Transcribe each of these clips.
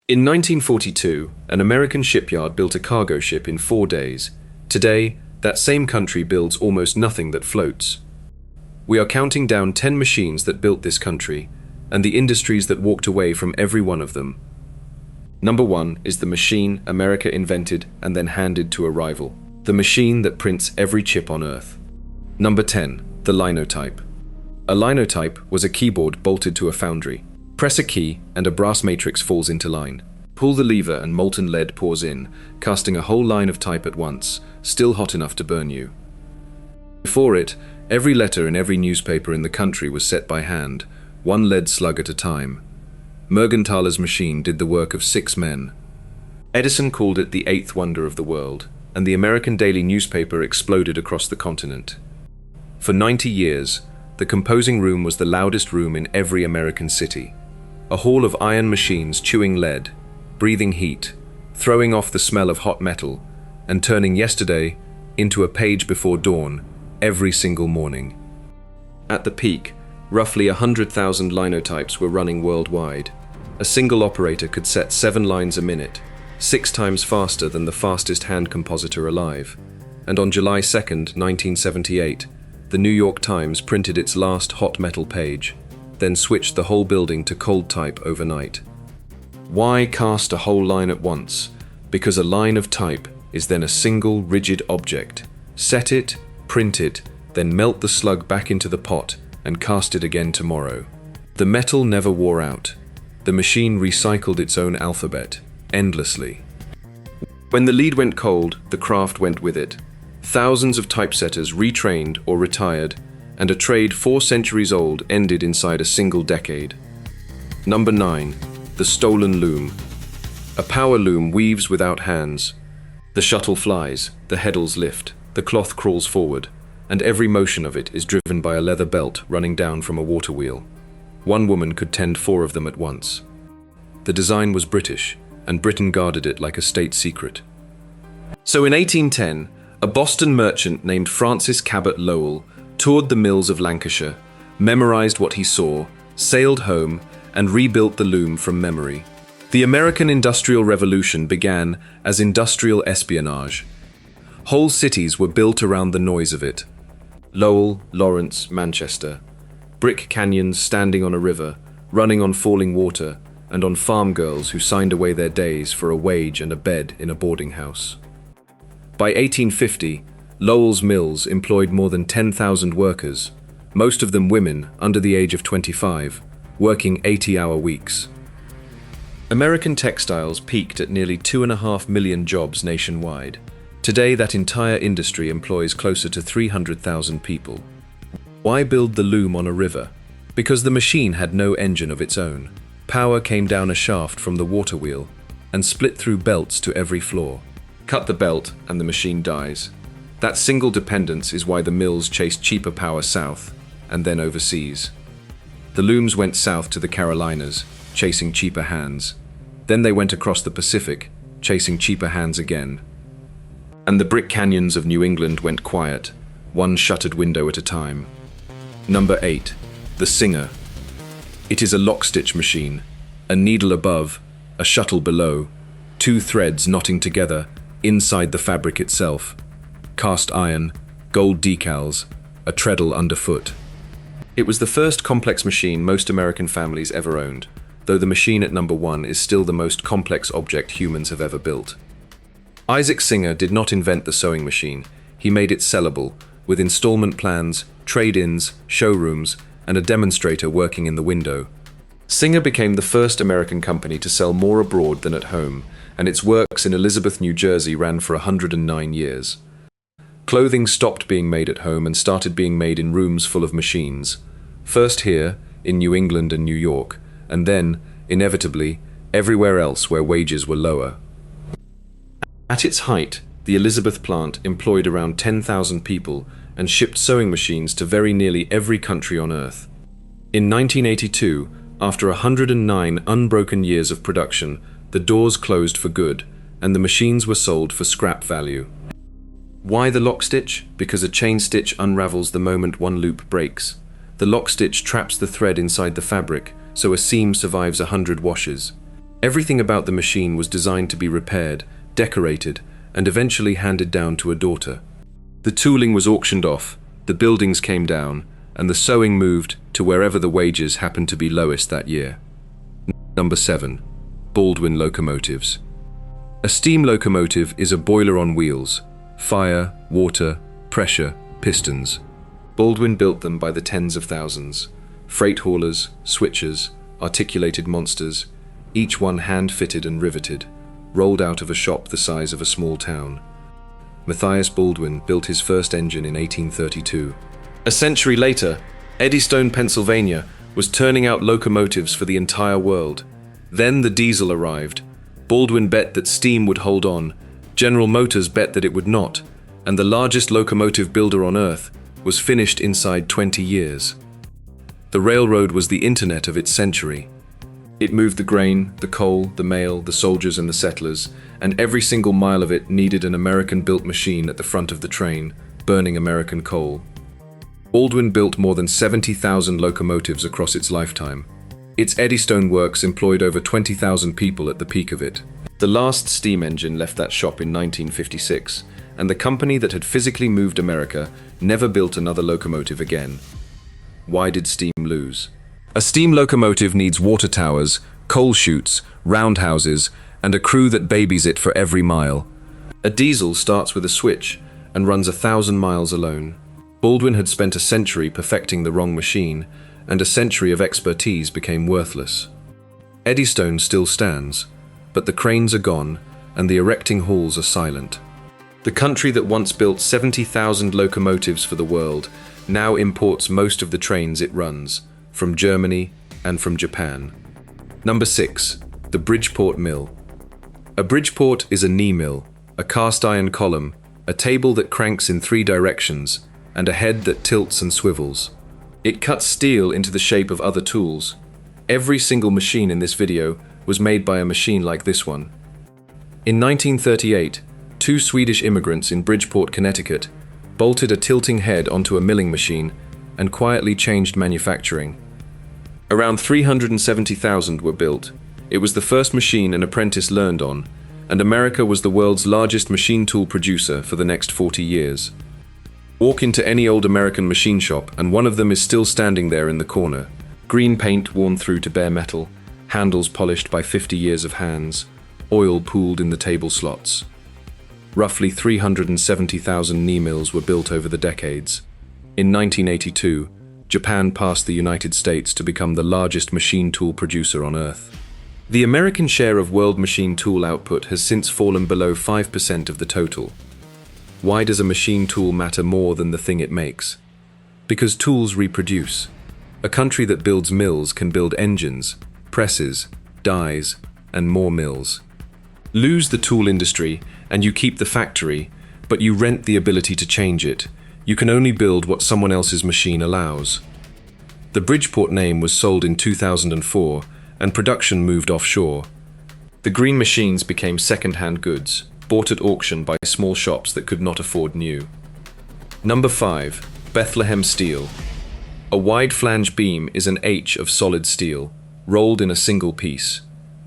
In 1942, an American shipyard built a cargo ship in 4 days. Today, that same country builds almost nothing that floats. We are counting down 10 machines that built this country, and the industries that walked away from every one of them. Number 1 is the machine America invented and then handed to a rival. The machine that prints every chip on Earth. Number 10, the Linotype. A linotype was a keyboard bolted to a foundry. Press a key and a brass matrix falls into line. Pull the lever and molten lead pours in, casting a whole line of type at once, still hot enough to burn you. Before it, every letter in every newspaper in the country was set by hand, one lead slug at a time. Mergenthaler's machine did the work of 6 men. Edison called it the 8th wonder of the world, and the American daily newspaper exploded across the continent. For 90 years, the composing room was the loudest room in every American city. A hall of iron machines chewing lead, breathing heat, throwing off the smell of hot metal, and turning yesterday into a page before dawn every single morning. At the peak, roughly 100,000 linotypes were running worldwide. A single operator could set 7 lines a minute, 6 times faster than the fastest hand compositor alive. And on July 2nd, 1978, the New York Times printed its last hot metal page, then switched the whole building to cold type overnight. Why cast a whole line at once? Because a line of type is then a single rigid object. Set it, print it, then melt the slug back into the pot and cast it again tomorrow. The metal never wore out. The machine recycled its own alphabet, endlessly. When the lead went cold, the craft went with it. Thousands of typesetters retrained or retired, and a trade 4 centuries old ended inside a single decade. Number 9. The stolen loom. A power loom weaves without hands. The shuttle flies, the heddles lift, the cloth crawls forward, and every motion of it is driven by a leather belt running down from a water wheel. One woman could tend 4 of them at once. The design was British, and Britain guarded it like a state secret. So in 1810, a Boston merchant named Francis Cabot Lowell toured the mills of Lancashire, memorized what he saw, sailed home, and rebuilt the loom from memory. The American Industrial Revolution began as industrial espionage. Whole cities were built around the noise of it. Lowell, Lawrence, Manchester. Brick canyons standing on a river, running on falling water, and on farm girls who signed away their days for a wage and a bed in a boarding house. By 1850, Lowell's mills employed more than 10,000 workers, most of them women under the age of 25, working 80-hour weeks. American textiles peaked at nearly 2.5 million jobs nationwide. Today, that entire industry employs closer to 300,000 people. Why build the loom on a river? Because the machine had no engine of its own. Power came down a shaft from the water wheel and split through belts to every floor. Cut the belt and the machine dies. That single dependence is why the mills chased cheaper power south and then overseas. The looms went south to the Carolinas, chasing cheaper hands. Then they went across the Pacific, chasing cheaper hands again. And the brick canyons of New England went quiet, one shuttered window at a time. Number 8. The Singer. It is a lock-stitch machine, a needle above, a shuttle below, 2 threads knotting together inside the fabric itself, cast iron, gold decals, a treadle underfoot. It was the first complex machine most American families ever owned, though the machine at number 1 is still the most complex object humans have ever built. Isaac Singer did not invent the sewing machine. He made it sellable, with installment plans, trade-ins, showrooms, and a demonstrator working in the window. Singer became the first American company to sell more abroad than at home, and its works in Elizabeth, New Jersey ran for 109 years. Clothing stopped being made at home and started being made in rooms full of machines. First here, in New England and New York, and then, inevitably, everywhere else where wages were lower. At its height, the Elizabeth plant employed around 10,000 people and shipped sewing machines to very nearly every country on Earth. In 1982, after 109 unbroken years of production, the doors closed for good, and the machines were sold for scrap value. Why the lock stitch? Because a chain stitch unravels the moment one loop breaks. The lock stitch traps the thread inside the fabric, so a seam survives 100 washes. Everything about the machine was designed to be repaired, decorated, and eventually handed down to a daughter. The tooling was auctioned off, the buildings came down, and the sewing moved to wherever the wages happened to be lowest that year. Number 7. Baldwin locomotives. A steam locomotive is a boiler on wheels. Fire, water, pressure, pistons. Baldwin built them by the tens of thousands. Freight haulers, switchers, articulated monsters, each one hand-fitted and riveted, rolled out of a shop the size of a small town. Matthias Baldwin built his first engine in 1832. A century later, Eddystone, Pennsylvania, was turning out locomotives for the entire world. Then the diesel arrived. Baldwin bet that steam would hold on, General Motors bet that it would not, and the largest locomotive builder on Earth was finished inside 20 years. The railroad was the internet of its century. It moved the grain, the coal, the mail, the soldiers and the settlers, and every single mile of it needed an American-built machine at the front of the train, burning American coal. Baldwin built more than 70,000 locomotives across its lifetime. Its Eddystone Works employed over 20,000 people at the peak of it. The last steam engine left that shop in 1956, and the company that had physically moved America never built another locomotive again. Why did steam lose? A steam locomotive needs water towers, coal chutes, roundhouses, and a crew that babies it for every mile. A diesel starts with a switch and runs 1,000 miles alone. Baldwin had spent a century perfecting the wrong machine, and a century of expertise became worthless. Eddystone still stands, but the cranes are gone and the erecting halls are silent. The country that once built 70,000 locomotives for the world now imports most of the trains it runs, from Germany and from Japan. Number 6. The Bridgeport Mill. A Bridgeport is a knee mill, a cast iron column, a table that cranks in 3 directions, and a head that tilts and swivels. It cuts steel into the shape of other tools. Every single machine in this video was made by a machine like this one. In 1938, 2 Swedish immigrants in Bridgeport, Connecticut, bolted a tilting head onto a milling machine and quietly changed manufacturing. Around 370,000 were built. It was the first machine an apprentice learned on, and America was the world's largest machine tool producer for the next 40 years. Walk into any old American machine shop and one of them is still standing there in the corner. Green paint worn through to bare metal, handles polished by 50 years of hands, oil pooled in the table slots. Roughly 370,000 knee mills were built over the decades. In 1982, Japan passed the United States to become the largest machine tool producer on Earth. The American share of world machine tool output has since fallen below 5% of the total. Why does a machine tool matter more than the thing it makes? Because tools reproduce. A country that builds mills can build engines, presses, dies, and more mills. Lose the tool industry and you keep the factory, but you rent the ability to change it. You can only build what someone else's machine allows. The Bridgeport name was sold in 2004 and production moved offshore. The green machines became second-hand goods, bought at auction by small shops that could not afford new. Number 5. Bethlehem Steel. A wide flange beam is an H of solid steel, rolled in a single piece.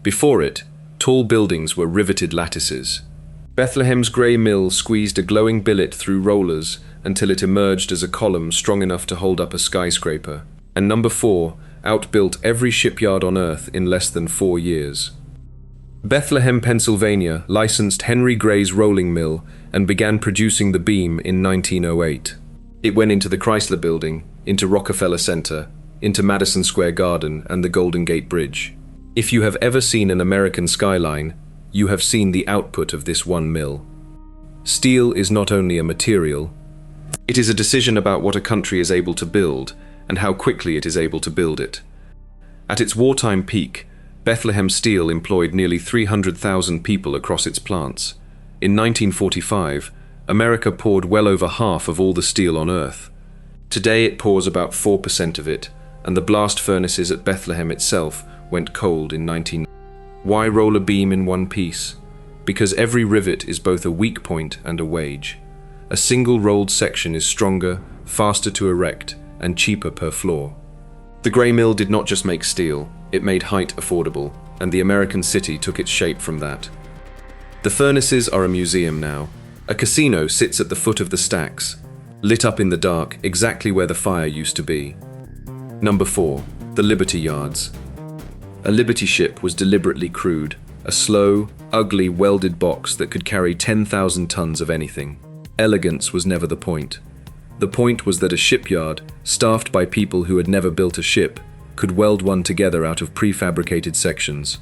Before it, tall buildings were riveted lattices. Bethlehem's grey mill squeezed a glowing billet through rollers until it emerged as a column strong enough to hold up a skyscraper. And number 4 outbuilt every shipyard on Earth in less than 4 years. Bethlehem, Pennsylvania licensed Henry Gray's rolling mill and began producing the beam in 1908. It went into the Chrysler Building, into Rockefeller Center, into Madison Square Garden and the Golden Gate Bridge. If you have ever seen an American skyline, you have seen the output of this one mill. Steel is not only a material, it is a decision about what a country is able to build and how quickly it is able to build it. At its wartime peak, Bethlehem Steel employed nearly 300,000 people across its plants. In 1945, America poured well over half of all the steel on Earth. Today it pours about 4% of it, and the blast furnaces at Bethlehem itself went cold in 1990. Why roll a beam in one piece? Because every rivet is both a weak point and a wage. A single rolled section is stronger, faster to erect, and cheaper per floor. The Gray Mill did not just make steel, it made height affordable. and the American city took its shape from that. The furnaces are a museum now. A casino sits at the foot of the stacks, lit up in the dark exactly where the fire used to be. Number 4. The Liberty Yards. A Liberty ship was deliberately crude, a slow, ugly, welded box that could carry 10,000 tons of anything. Elegance was never the point. The point was that a shipyard, staffed by people who had never built a ship, could weld one together out of prefabricated sections.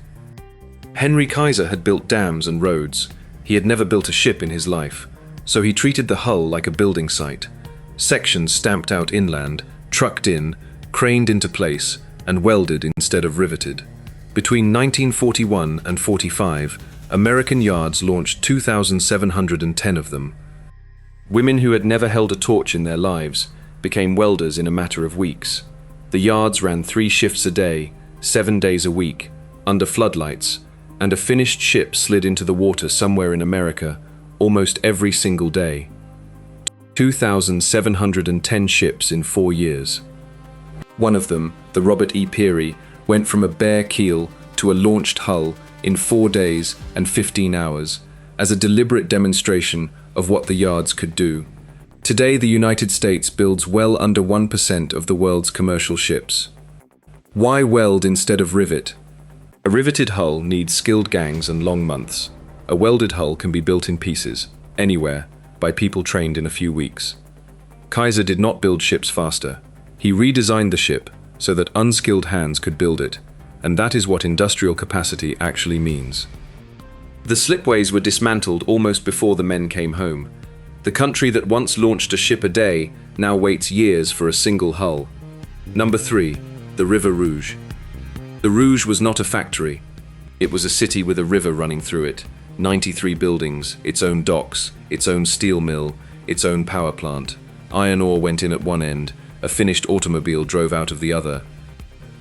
Henry Kaiser had built dams and roads. He had never built a ship in his life, so he treated the hull like a building site. Sections stamped out inland, trucked in, craned into place, and welded instead of riveted. Between 1941 and 45, American yards launched 2,710 of them. Women who had never held a torch in their lives became welders in a matter of weeks. The yards ran 3 shifts a day, 7 days a week, under floodlights, and a finished ship slid into the water somewhere in America almost every single day. 2,710 ships in 4 years. One of them, the Robert E. Peary, went from a bare keel to a launched hull in 4 days and 15 hours, as a deliberate demonstration of what the yards could do. Today, the United States builds well under 1% of the world's commercial ships. Why weld instead of rivet? A riveted hull needs skilled gangs and long months. A welded hull can be built in pieces, anywhere, by people trained in a few weeks. Kaiser did not build ships faster. He redesigned the ship so that unskilled hands could build it, and that is what industrial capacity actually means. The slipways were dismantled almost before the men came home. The country that once launched a ship a day now waits years for a single hull. Number 3. The River Rouge. The Rouge was not a factory. It was a city with a river running through it, 93 buildings, its own docks, its own steel mill, its own power plant. Iron ore went in at one end, a finished automobile drove out of the other.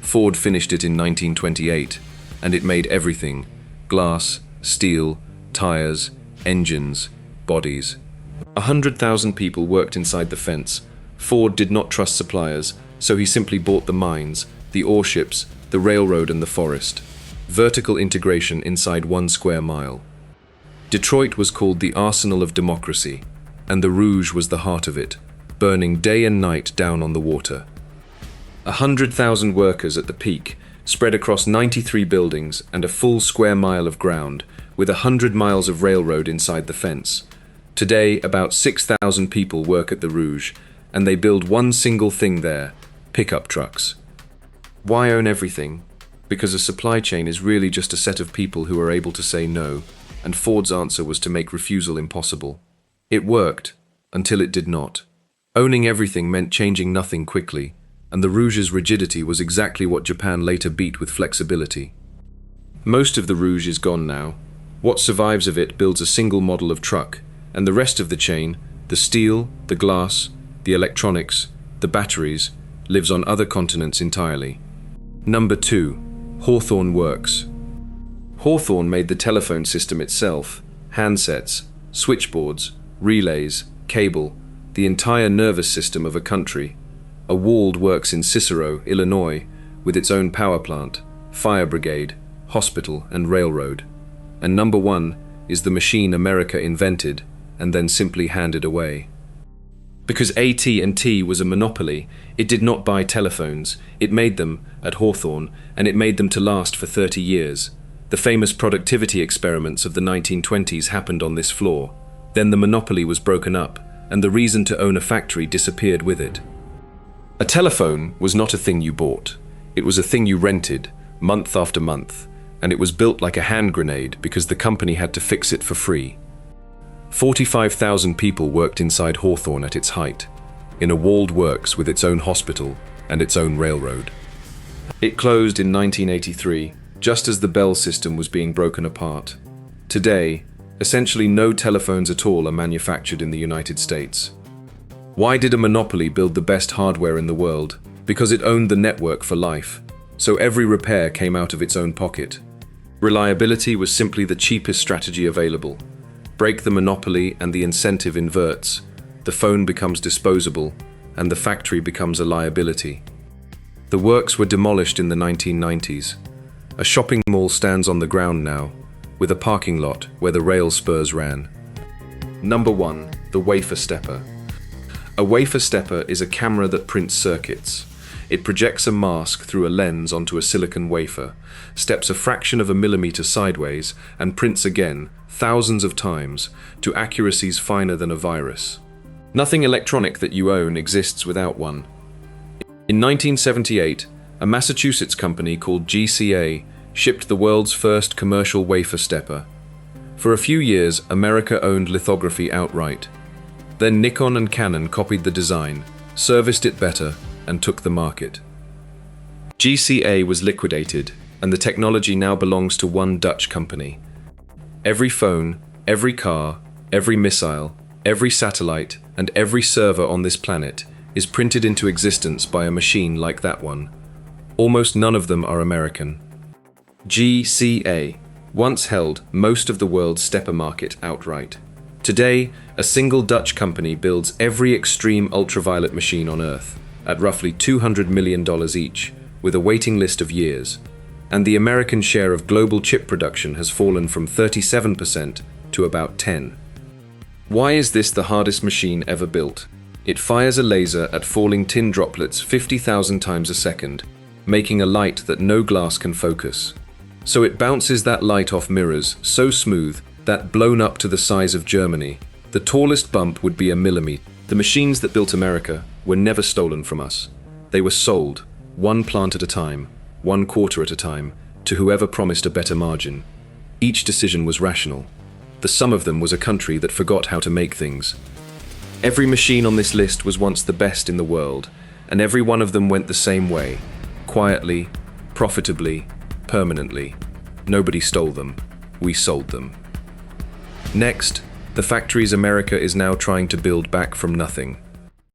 Ford finished it in 1928, and it made everything: glass, steel, tires, engines, bodies. 100,000 people worked inside the fence. Ford did not trust suppliers, so he simply bought the mines, the ore ships, the railroad and the forest. Vertical integration inside 1 square mile. Detroit was called the arsenal of democracy, and the Rouge was the heart of it, burning day and night down on the water. 100,000 workers at the peak, spread across 93 buildings and a full square mile of ground, with 100 miles of railroad inside the fence. Today, about 6,000 people work at the Rouge, and they build one single thing there: pickup trucks. Why own everything? Because a supply chain is really just a set of people who are able to say no, and Ford's answer was to make refusal impossible. It worked, until it did not. Owning everything meant changing nothing quickly, and the Rouge's rigidity was exactly what Japan later beat with flexibility. Most of the Rouge is gone now. What survives of it builds a single model of truck, and the rest of the chain, the steel, the glass, the electronics, the batteries, lives on other continents entirely. Number 2. Hawthorne Works. Hawthorne made the telephone system itself, handsets, switchboards, relays, cable, the entire nervous system of a country. A walled works in Cicero, Illinois, with its own power plant, fire brigade, hospital, and railroad. And number 1 is the machine America invented and then simply handed away. Because AT&T was a monopoly, it did not buy telephones. It made them at Hawthorne, and it made them to last for 30 years. The famous productivity experiments of the 1920s happened on this floor. Then the monopoly was broken up, and the reason to own a factory disappeared with it. A telephone was not a thing you bought. It was a thing you rented, month after month, and it was built like a hand grenade because the company had to fix it for free. 45,000 people worked inside Hawthorne at its height, in a walled works with its own hospital and its own railroad. It closed in 1983, just as the Bell system was being broken apart. Today, essentially no telephones at all are manufactured in the United States. Why did a monopoly build the best hardware in the world? Because it owned the network for life, so every repair came out of its own pocket. Reliability was simply the cheapest strategy available. Break the monopoly and the incentive inverts. The phone becomes disposable, and the factory becomes a liability. The works were demolished in the 1990s. A shopping mall stands on the ground now, with a parking lot where the rail spurs ran. Number 1. The wafer stepper. A wafer stepper is a camera that prints circuits. It projects a mask through a lens onto a silicon wafer, steps a fraction of a millimeter sideways, and prints again, thousands of times, to accuracies finer than a virus. Nothing electronic that you own exists without one. In 1978, a Massachusetts company called GCA shipped the world's first commercial wafer stepper. For a few years, America owned lithography outright. Then Nikon and Canon copied the design, serviced it better, and took the market. GCA was liquidated, and the technology now belongs to one Dutch company. Every phone, every car, every missile, every satellite, and every server on this planet is printed into existence by a machine like that one. Almost none of them are American. GCA once held most of the world's stepper market outright. Today, a single Dutch company builds every extreme ultraviolet machine on Earth, at roughly $200 million each, with a waiting list of years. And the American share of global chip production has fallen from 37% to about 10%. Why is this the hardest machine ever built? It fires a laser at falling tin droplets 50,000 times a second, making a light that no glass can focus. So it bounces that light off mirrors so smooth that, blown up to the size of Germany, the tallest bump would be a millimeter. The machines that built America were never stolen from us. They were sold, one plant at a time, one quarter at a time, to whoever promised a better margin. Each decision was rational. The sum of them was a country that forgot how to make things. Every machine on this list was once the best in the world, and every one of them went the same way. Quietly, profitably, permanently. Nobody stole them. We sold them. Next, the factories America is now trying to build back from nothing.